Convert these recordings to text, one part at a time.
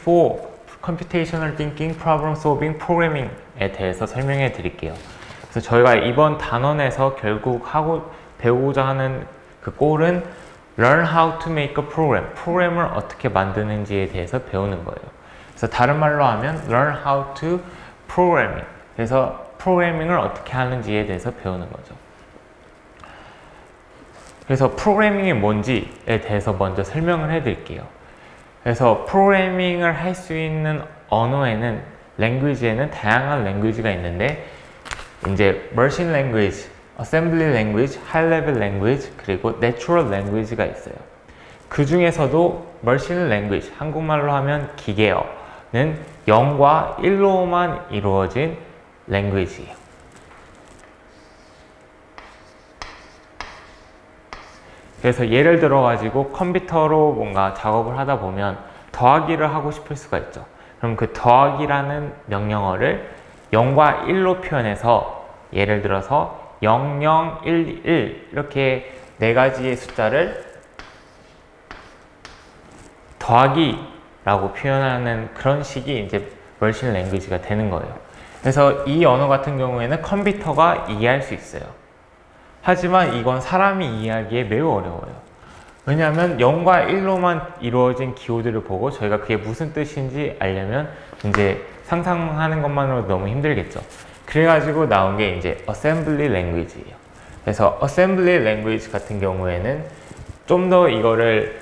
for computational thinking, problem solving, programming에 대해서 설명해 드릴게요. 그래서 저희가 이번 단원에서 결국 배우고자 하는 그 골은 learn how to make a program, 프로그램을 어떻게 만드는지에 대해서 배우는 거예요. 그래서 다른 말로 하면 learn how to programming, 그래서 프로그래밍을 어떻게 하는지에 대해서 배우는 거죠. 그래서 프로그래밍이 뭔지에 대해서 먼저 설명을 해 드릴게요. 그래서 프로그래밍을 할 수 있는 언어에는, 랭귀지에는 다양한 랭귀지가 있는데, 이제 머신 랭귀지, 어셈블리 랭귀지, 하이 레벨 랭귀지, 그리고 내추럴 랭귀지가 있어요. 그 중에서도 머신 랭귀지, 한국말로 하면 기계어는 0과 1로만 이루어진 랭귀지예요. 그래서 예를 들어 가지고 컴퓨터로 뭔가 작업을 하다 보면 더하기를 하고 싶을 수가 있죠. 그럼 그 더하기라는 명령어를 0과 1로 표현해서, 예를 들어서 00, 11 이렇게 네 가지의 숫자를 더하기라고 표현하는 그런 식이 이제 머신 랭귀지가 되는 거예요. 그래서 이 언어 같은 경우에는 컴퓨터가 이해할 수 있어요. 하지만 이건 사람이 이해하기에 매우 어려워요. 왜냐하면 0과 1로만 이루어진 기호들을 보고 저희가 그게 무슨 뜻인지 알려면 이제 상상하는 것만으로도 너무 힘들겠죠. 그래가지고 나온 게 이제 어셈블리 랭귀지예요. 그래서 어셈블리 랭귀지 같은 경우에는 좀 더 이거를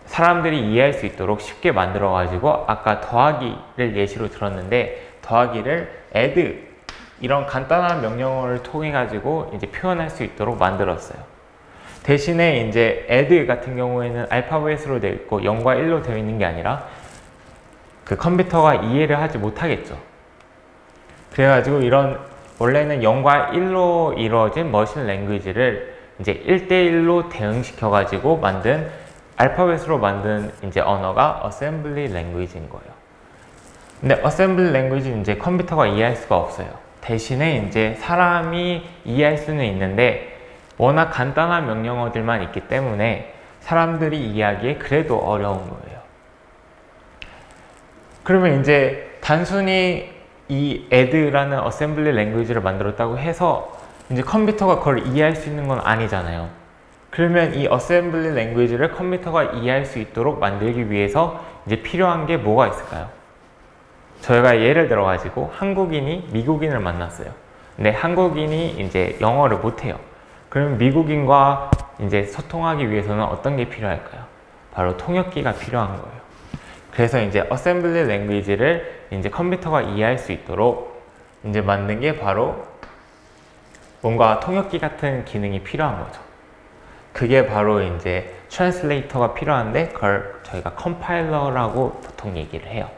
사람들이 이해할 수 있도록 쉽게 만들어 가지고, 아까 더하기를 예시로 들었는데 더하기를 add 이런 간단한 명령어를 통해 가지고 이제 표현할 수 있도록 만들었어요. 대신에 이제 add 같은 경우에는 알파벳으로 되어 있고 0과 1로 되어 있는 게 아니라 그 컴퓨터가 이해를 하지 못하겠죠. 그래가지고 이런 원래는 0과 1로 이루어진 머신 랭귀지를 이제 1대1로 대응시켜 가지고 만든, 알파벳으로 만든 이제 언어가 어셈블리 랭귀지인 거예요. 근데 어셈블리 랭귀지는 이제 컴퓨터가 이해할 수가 없어요. 대신에 이제 사람이 이해할 수는 있는데 워낙 간단한 명령어들만 있기 때문에 사람들이 이해하기에 그래도 어려운 거예요. 그러면 이제 단순히 이 add라는 어셈블리 랭귀지를 만들었다고 해서 이제 컴퓨터가 그걸 이해할 수 있는 건 아니잖아요. 그러면 이 어셈블리 랭귀지를 컴퓨터가 이해할 수 있도록 만들기 위해서 이제 필요한 게 뭐가 있을까요? 저희가 예를 들어 가지고 한국인이 미국인을 만났어요. 근데 한국인이 이제 영어를 못해요. 그러면 미국인과 이제 소통하기 위해서는 어떤 게 필요할까요? 바로 통역기가 필요한 거예요. 그래서 이제 어셈블리 랭귀지를 이제 컴퓨터가 이해할 수 있도록 이제 만든 게 바로 뭔가 통역기 같은 기능이 필요한 거죠. 그게 바로 이제 트랜슬레이터가 필요한데 그걸 저희가 컴파일러라고 보통 얘기를 해요.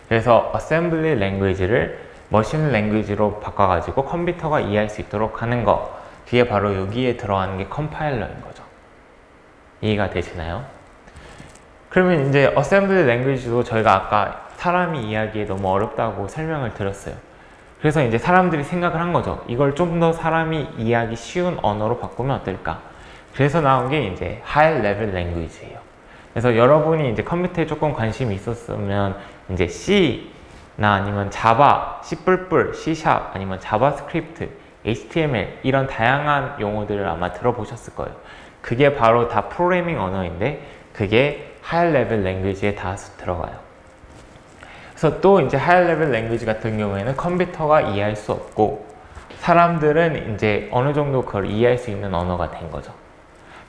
그래서 어셈블리 랭귀지를 머신 랭귀지로 바꿔가지고 컴퓨터가 이해할 수 있도록 하는 거, 뒤에 바로 여기에 들어가는 게 컴파일러인 거죠. 이해가 되시나요? 그러면 이제 어셈블리 랭귀지도 저희가 아까 사람이 이해하기에 너무 어렵다고 설명을 드렸어요. 그래서 이제 사람들이 생각을 한 거죠. 이걸 좀 더 사람이 이해하기 쉬운 언어로 바꾸면 어떨까? 그래서 나온 게 이제 하이 레벨 랭귀지예요. 그래서 여러분이 이제 컴퓨터에 조금 관심이 있었으면 이제 C나 아니면 자바, C++, C# 아니면 자바스크립트, HTML 이런 다양한 용어들을 아마 들어보셨을 거예요. 그게 바로 다 프로그래밍 언어인데 그게 하이 레벨 랭귀지에 다 들어가요. 그래서 또 이제 하이 레벨 랭귀지 같은 경우에는 컴퓨터가 이해할 수 없고 사람들은 이제 어느 정도 그걸 이해할 수 있는 언어가 된 거죠.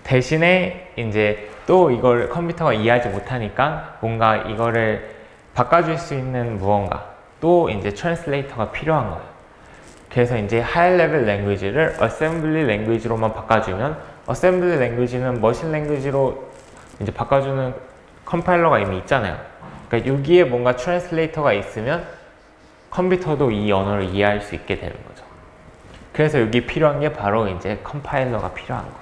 대신에 이제 또 이걸 컴퓨터가 이해하지 못하니까 뭔가 이거를 바꿔줄 수 있는 무언가, 또 이제 트랜슬레이터가 필요한 거예요. 그래서 이제 하이 레벨 랭귀지를 어셈블리 랭귀지로만 바꿔주면, 어셈블리 랭귀지는 머신 랭귀지로 이제 바꿔주는 컴파일러가 이미 있잖아요. 그러니까 여기에 뭔가 트랜슬레이터가 있으면 컴퓨터도 이 언어를 이해할 수 있게 되는 거죠. 그래서 여기 필요한 게 바로 이제 컴파일러가 필요한 거예요.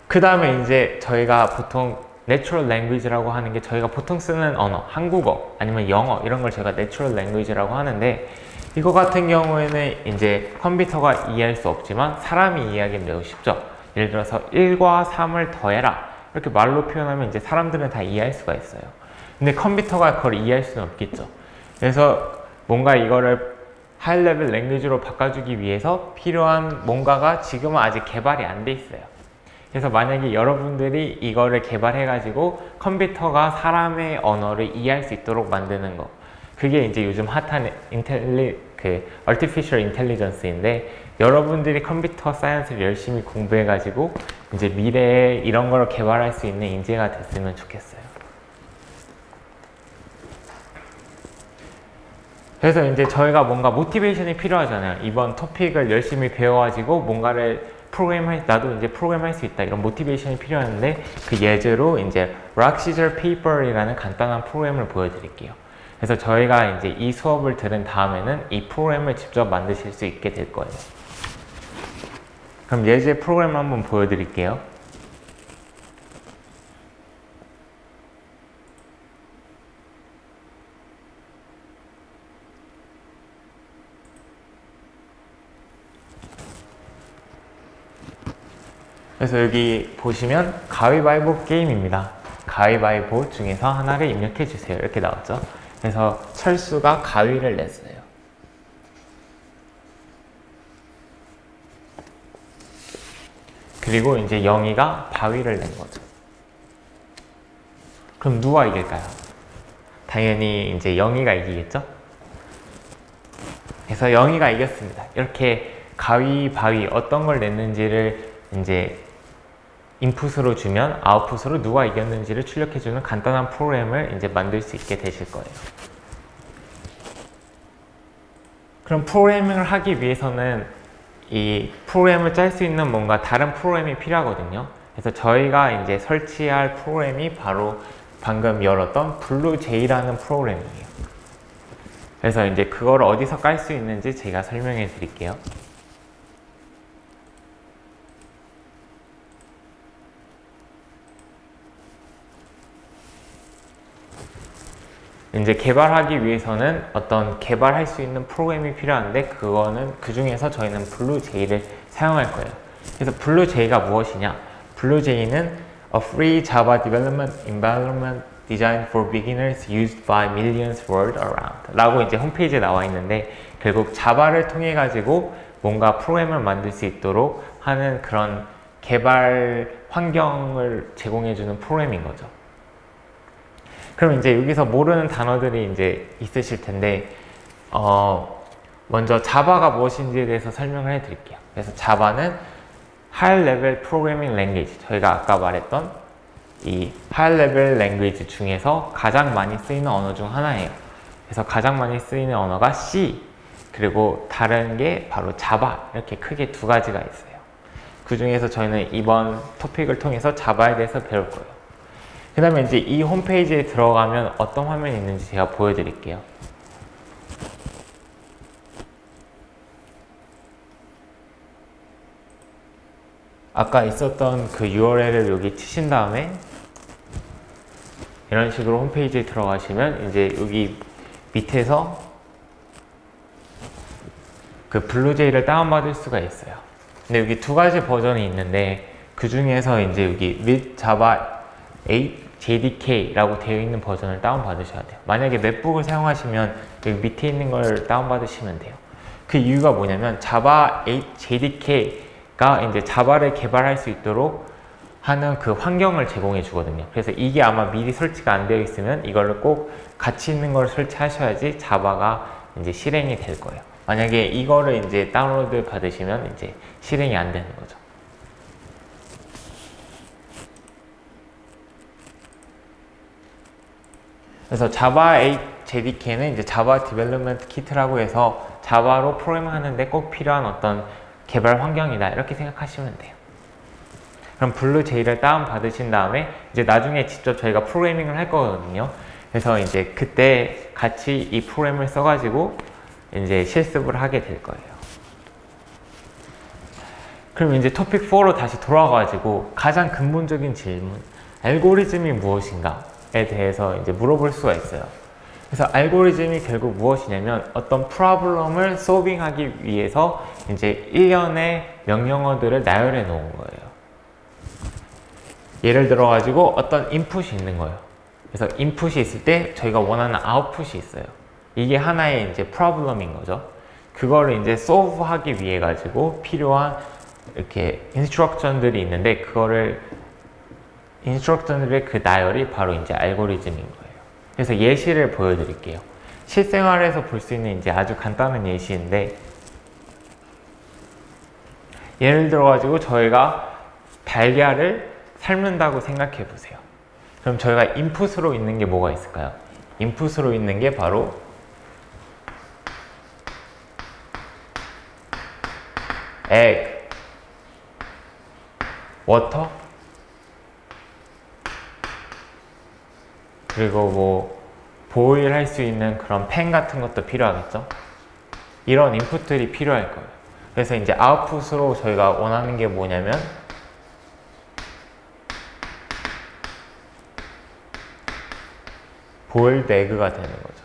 그 다음에 이제 저희가 보통 내추럴 랭귀지라고 하는 게 저희가 보통 쓰는 언어, 한국어 아니면 영어 이런 걸 저희가 내추럴 랭귀지라고 하는데, 이거 같은 경우에는 이제 컴퓨터가 이해할 수 없지만 사람이 이해하기는 매우 쉽죠. 예를 들어서 1과 3을 더해라 이렇게 말로 표현하면 이제 사람들은 다 이해할 수가 있어요. 근데 컴퓨터가 그걸 이해할 수는 없겠죠. 그래서 뭔가 이거를 하이 레벨 랭귀지로 바꿔주기 위해서 필요한 뭔가가 지금은 아직 개발이 안 돼 있어요. 그래서 만약에 여러분들이 이거를 개발해가지고 컴퓨터가 사람의 언어를 이해할 수 있도록 만드는 거, 그게 이제 요즘 핫한 Artificial Intelligence인데, 여러분들이 컴퓨터 사이언스를 열심히 공부해가지고 이제 미래에 이런 걸 개발할 수 있는 인재가 됐으면 좋겠어요. 그래서 이제 저희가 뭔가 모티베이션이 필요하잖아요. 이번 토픽을 열심히 배워가지고 뭔가를 나도 이제 프로그램할 수 있다, 이런 모티베이션이 필요한데, 그 예제로 이제 Rock, Scissors, Paper이라는 간단한 프로그램을 보여드릴게요. 그래서 저희가 이제 이 수업을 들은 다음에는 이 프로그램을 직접 만드실 수 있게 될 거예요. 그럼 예제 프로그램을 한번 보여드릴게요. 그래서 여기 보시면 가위바위보 게임입니다. 가위바위보 중에서 하나를 입력해 주세요. 이렇게 나왔죠. 그래서 철수가 가위를 냈어요. 그리고 이제 영희가 바위를 낸 거죠. 그럼 누가 이길까요? 당연히 이제 영희가 이기겠죠? 그래서 영희가 이겼습니다. 이렇게 가위, 바위 어떤 걸 냈는지를 이제 인풋으로 주면 아웃풋으로 누가 이겼는지를 출력해주는 간단한 프로그램을 이제 만들 수 있게 되실 거예요. 그럼 프로그래밍을 하기 위해서는 이 프로그램을 짤 수 있는 뭔가 다른 프로그램이 필요하거든요. 그래서 저희가 이제 설치할 프로그램이 바로 방금 열었던 블루제이라는 프로그램이에요. 그래서 이제 그걸 어디서 깔 수 있는지 제가 설명해 드릴게요. 이제 개발하기 위해서는 어떤 개발할 수 있는 프로그램이 필요한데, 그 중에서 저희는 블루제이를 사용할 거예요. 그래서 블루제이가 무엇이냐? 블루제이는 A free Java development environment designed for beginners used by millions world around 라고 이제 홈페이지에 나와 있는데, 결국 자바를 통해 가지고 뭔가 프로그램을 만들 수 있도록 하는 그런 개발 환경을 제공해주는 프로그램인 거죠. 그럼 이제 여기서 모르는 단어들이 이제 있으실 텐데, 먼저 자바가 무엇인지에 대해서 설명을 해 드릴게요. 그래서 자바는 High Level Programming Language, 저희가 아까 말했던 이 High Level Language 중에서 가장 많이 쓰이는 언어 중 하나예요. 그래서 가장 많이 쓰이는 언어가 C, 그리고 다른 게 바로 자바, 이렇게 크게 두 가지가 있어요. 그 중에서 저희는 이번 토픽을 통해서 자바에 대해서 배울 거예요. 그 다음에 이제 이 홈페이지에 들어가면 어떤 화면이 있는지 제가 보여드릴게요. 아까 있었던 그 URL을 여기 치신 다음에 이런 식으로 홈페이지에 들어가시면 이제 여기 밑에서 그 블루제이를 다운받을 수가 있어요. 근데 여기 두 가지 버전이 있는데, 그 중에서 이제 여기 with Java 8 JDK라고 되어 있는 버전을 다운받으셔야 돼요. 만약에 맵북을 사용하시면 여기 밑에 있는 걸 다운받으시면 돼요. 그 이유가 뭐냐면 Java 8 JDK가 이제 자바를 개발할 수 있도록 하는 그 환경을 제공해 주거든요. 그래서 이게 아마 미리 설치가 안 되어 있으면 이거를 꼭 같이 있는 걸 설치하셔야지 자바가 이제 실행이 될 거예요. 만약에 이거를 이제 다운로드 받으시면 이제 실행이 안 되는 거죠. 그래서 Java 8 JDK는 이제 Java Development Kit라고 해서 자바로 프로그램 하는데 꼭 필요한 어떤 개발 환경이다, 이렇게 생각하시면 돼요. 그럼 블루제이를 다운 받으신 다음에 이제 나중에 직접 저희가 프로그래밍을 할 거거든요. 그래서 이제 그때 같이 이 프로그램을 써가지고 이제 실습을 하게 될 거예요. 그럼 이제 토픽 4로 다시 돌아가가지고 가장 근본적인 질문, 알고리즘이 무엇인가에 대해서 이제 물어볼 수가 있어요. 그래서 알고리즘이 결국 무엇이냐면 어떤 프로블럼을 소빙하기 위해서 이제 일련의 명령어들을 나열해 놓은 거예요. 예를 들어 가지고 어떤 인풋이 있는 거예요. 그래서 인풋이 있을 때 저희가 원하는 아웃풋이 있어요. 이게 하나의 이제 프로블럼인 거죠. 그거를 이제 solve 하기 위해 가지고 필요한 이렇게 인스트럭션들이 있는데, 그거를 인스트럭션들의 그 나열이 바로 이제 알고리즘인 거예요. 그래서 예시를 보여드릴게요. 실생활에서 볼 수 있는 이제 아주 간단한 예시인데, 예를 들어 가지고 저희가 달걀을 삶는다고 생각해 보세요. 그럼 저희가 인풋으로 있는 게 뭐가 있을까요? 인풋으로 있는 게 바로 egg, water, 그리고 뭐 보일 할 수 있는 그런 팬 같은 것도 필요하겠죠? 이런 인풋들이 필요할 거예요. 그래서 이제 아웃풋으로 저희가 원하는 게 뭐냐면 보일드 에그가 되는 거죠.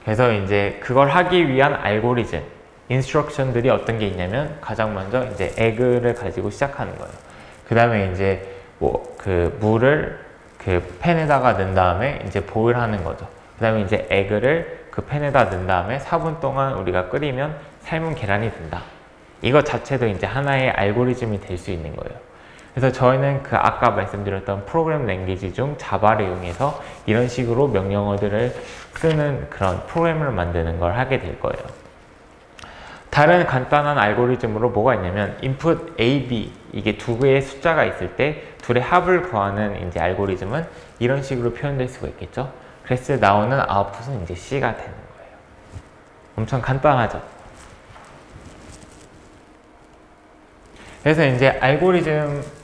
그래서 이제 그걸 하기 위한 알고리즘, 인스트럭션들이 어떤 게 있냐면, 가장 먼저 이제 에그를 가지고 시작하는 거예요. 그 다음에 이제 뭐 그 물을 그 팬에다가 넣은 다음에 이제 보일하는 거죠. 그 다음에 이제 에그를 그 팬에다 넣은 다음에 4분 동안 우리가 끓이면 삶은 계란이 된다. 이것 자체도 이제 하나의 알고리즘이 될 수 있는 거예요. 그래서 저희는 그 아까 말씀드렸던 프로그램 랭귀지 중 자바를 이용해서 이런 식으로 명령어들을 쓰는 그런 프로그램을 만드는 걸 하게 될 거예요. 다른 간단한 알고리즘으로 뭐가 있냐면, input A, B 이게 두 개의 숫자가 있을 때 둘의 합을 구하는 이제 알고리즘은 이런 식으로 표현될 수가 있겠죠. 그랬을 때 나오는 아웃풋은 이제 C가 되는 거예요. 엄청 간단하죠. 그래서 이제 알고리즘,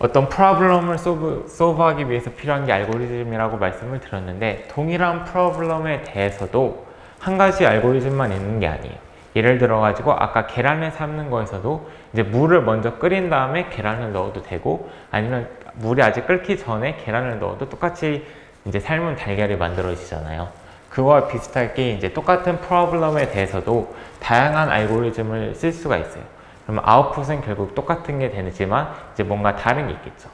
어떤 프로블럼을 solve하기 위해서 필요한 게 알고리즘이라고 말씀을 드렸는데, 동일한 프로블럼에 대해서도 한 가지 알고리즘만 있는 게 아니에요. 예를 들어 가지고 아까 계란을 삶는 거에서도 이제 물을 먼저 끓인 다음에 계란을 넣어도 되고, 아니면 물이 아직 끓기 전에 계란을 넣어도 똑같이 이제 삶은 달걀이 만들어지잖아요. 그거와 비슷하게 이제 똑같은 프로블럼에 대해서도 다양한 알고리즘을 쓸 수가 있어요. 그러면 아웃풋은 결국 똑같은 게 되지만 이제 뭔가 다른 게 있겠죠.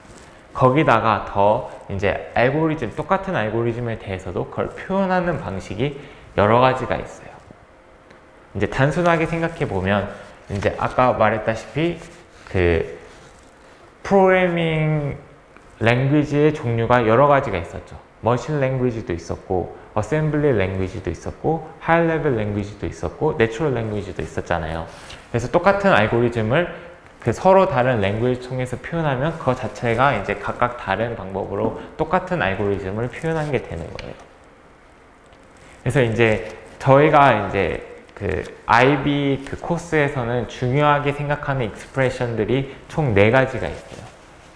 거기다가 더 이제 알고리즘, 똑같은 알고리즘에 대해서도 그걸 표현하는 방식이 여러 가지가 있어요. 이제 단순하게 생각해 보면, 이제 아까 말했다시피 그 프로그래밍 랭귀지의 종류가 여러 가지가 있었죠. 머신 랭귀지도 있었고, 어셈블리 랭귀지도 있었고, 하이 레벨 랭귀지도 있었고, 내추럴 랭귀지도 있었잖아요. 그래서 똑같은 알고리즘을 그 서로 다른 랭귀지 통해서 표현하면 그 자체가 이제 각각 다른 방법으로 똑같은 알고리즘을 표현한 게 되는 거예요. 그래서 이제 저희가 이제 그 IB 그 코스에서는 중요하게 생각하는 익스프레션들이 총 4가지가 있어요.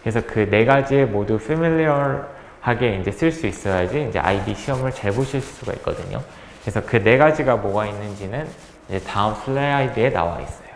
그래서 그 4가지에 모두 familiar하게 이제 쓸 수 있어야지 이제 IB 시험을 잘 보실 수가 있거든요. 그래서 그 4가지가 뭐가 있는지는 이제 다음 슬라이드에 나와 있어요.